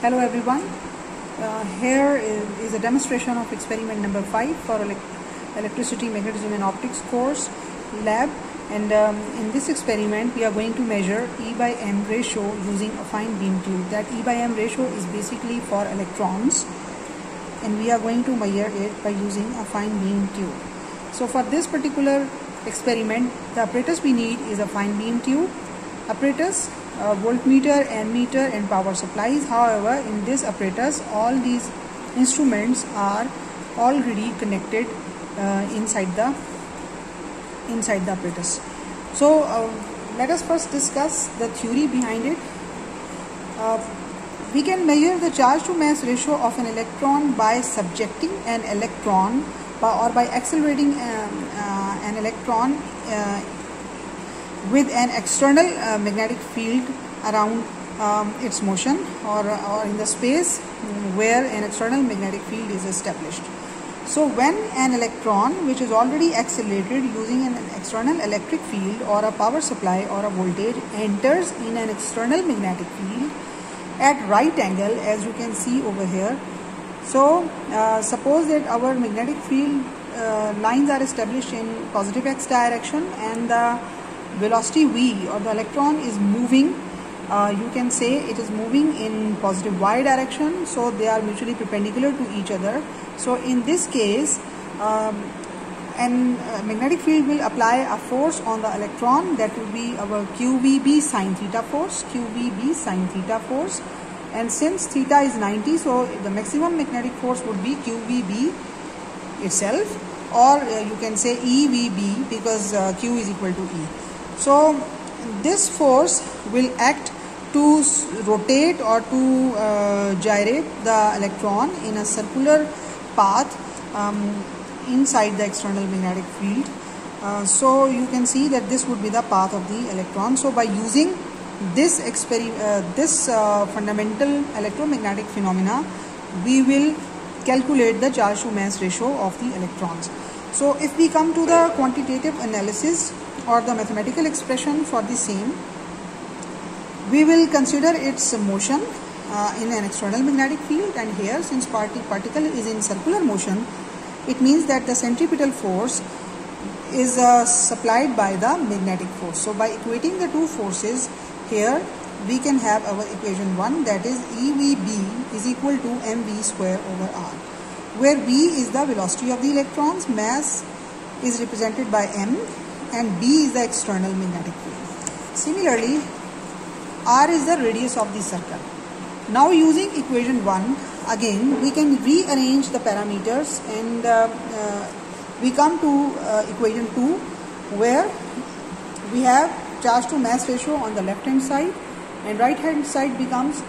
Hello everyone. Here is a demonstration of experiment number 5 for electricity, magnetism and optics course lab, and in this experiment we are going to measure E by M ratio using a fine beam tube. That E by M ratio is basically for electrons, and we are going to measure it by using a fine beam tube. So for this particular experiment, the apparatus we need is a fine beam tube, apparatus, voltmeter, ammeter and power supplies. However, in this apparatus all these instruments are already connected inside the apparatus. So let us first discuss the theory behind it. We can measure the charge to mass ratio of an electron by subjecting an electron or by accelerating an electron with an external magnetic field around its motion or in the space where an external magnetic field is established. So when an electron which is already accelerated using an external electric field or a power supply or a voltage enters in an external magnetic field at right angle, as you can see over here. So suppose that our magnetic field lines are established in positive x direction, and the velocity v or the electron is moving, you can say it is moving in positive y direction, so they are mutually perpendicular to each other. So in this case an magnetic field will apply a force on the electron, that will be our QVB sin theta force, QVB sin theta force, and since theta is 90, so the maximum magnetic force would be QVB itself, or you can say EVB, because Q is equal to E. So this force will act to rotate or to gyrate the electron in a circular path inside the external magnetic field. So you can see that this would be the path of the electron. So by using this fundamental electromagnetic phenomena, we will calculate the charge to mass ratio of the electrons. So if we come to the quantitative analysis or the mathematical expression for the same, we will consider its motion in an external magnetic field, and here since particle is in circular motion, it means that the centripetal force is supplied by the magnetic force. So by equating the two forces here, we can have our equation 1, that is EVB is equal to mv square over r, where v is the velocity of the electrons, mass is represented by m, and b is the external magnetic field. Similarly, r is the radius of the circle. Now using equation 1, again we can rearrange the parameters, and we come to equation 2, where we have charge to mass ratio on the left hand side, and right hand side becomes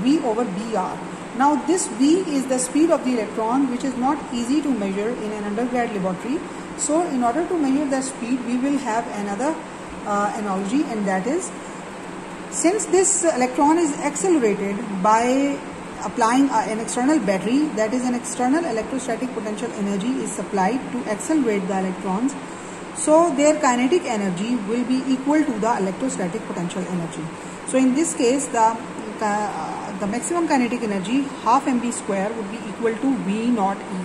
v over br. Now this v is the speed of the electron, which is not easy to measure in an undergrad laboratory. So in order to measure the speed, we will have another analogy, and that is, since this electron is accelerated by applying an external battery, that is an external electrostatic potential energy is supplied to accelerate the electrons, so their kinetic energy will be equal to the electrostatic potential energy. So in this case, the maximum kinetic energy, half mv square, would be equal to V naught E.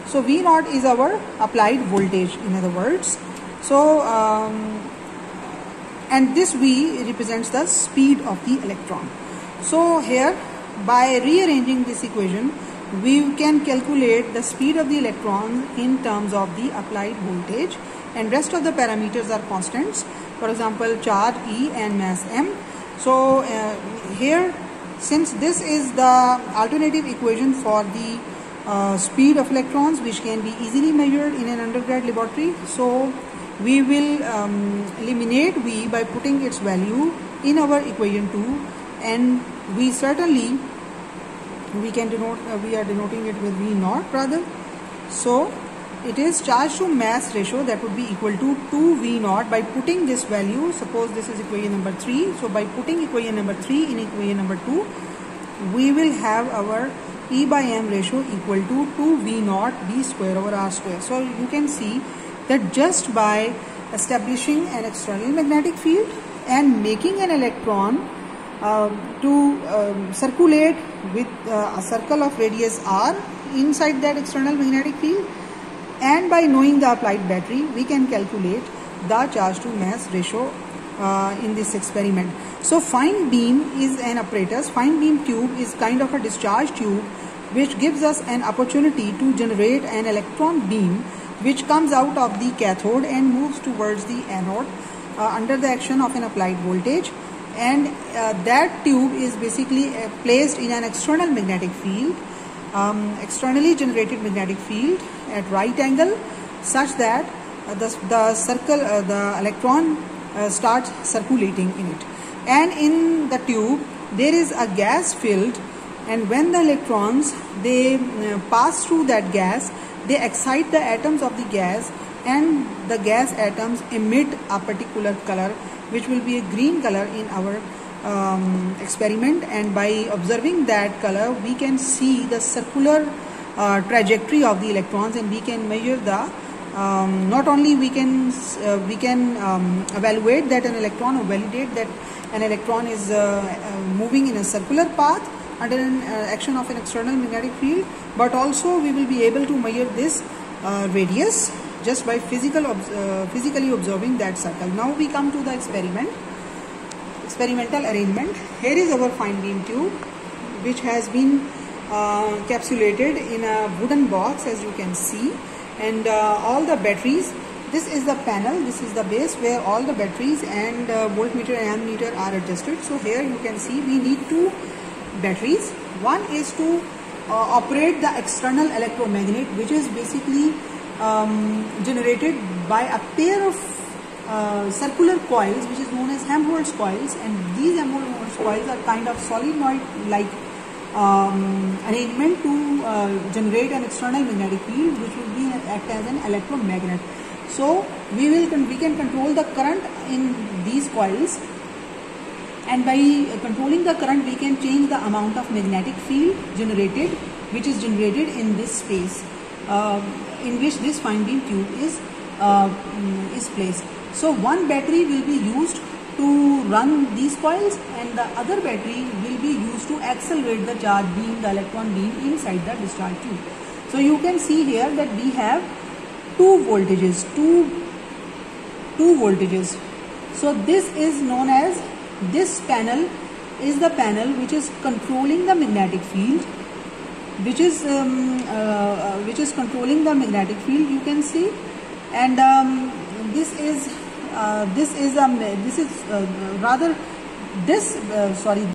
So V naught is our applied voltage, in other words. So and this V represents the speed of the electron. So here, by rearranging this equation, we can calculate the speed of the electron in terms of the applied voltage, and rest of the parameters are constants. For example, charge E and mass m. So here, since this is the alternative equation for the speed of electrons, which can be easily measured in an undergrad laboratory, so we will eliminate V by putting its value in our equation 2, and we certainly we are denoting it with V naught rather. So it is charge to mass ratio, that would be equal to 2V naught by putting this value. Suppose this is equation number 3. So by putting equation number 3 in equation number 2, we will have our E by M ratio equal to 2V naught B square over R square. So you can see that just by establishing an external magnetic field and making an electron to circulate with a circle of radius r inside that external magnetic field, and by knowing the applied battery we can calculate the charge to mass ratio in this experiment. So fine beam is an apparatus. Fine beam tube is kind of a discharge tube which gives us an opportunity to generate an electron beam which comes out of the cathode and moves towards the anode under the action of an applied voltage, and that tube is basically placed in an external magnetic field, externally generated magnetic field at right angle, such that the electron starts circulating in it. And in the tube there is a gas filled, and when the electrons they pass through that gas, they excite the atoms of the gas, and the gas atoms emit a particular color which will be a green color in our experiment. And by observing that color we can see the circular trajectory of the electrons, and we can measure the not only we can evaluate that an electron, or validate that an electron is moving in a circular path under an action of an external magnetic field, but also we will be able to measure this radius just by physically observing that circle. Now we come to the experimental arrangement. Here is our fine beam tube which has been capsulated in a wooden box, as you can see, and all the batteries. This is the panel, this is the base where all the batteries and voltmeter and ammeter are adjusted. So here you can see we need two batteries. One is to operate the external electromagnet, which is basically generated by a pair of circular coils which is known as Helmholtz coils, and these Helmholtz coils are kind of solenoid like arrangement to generate an external magnetic field which will be act as an electromagnet. So we can control the current in these coils, and by controlling the current we can change the amount of magnetic field generated, which is generated in this space in which this fine beam tube is placed. So one battery will be used to run these coils, and the other battery will be used to accelerate the charge beam, the electron beam inside the discharge tube. So you can see here that we have two voltages. So this is known as, this panel is the panel which is controlling the magnetic field, which is controlling the magnetic field, you can see, and this is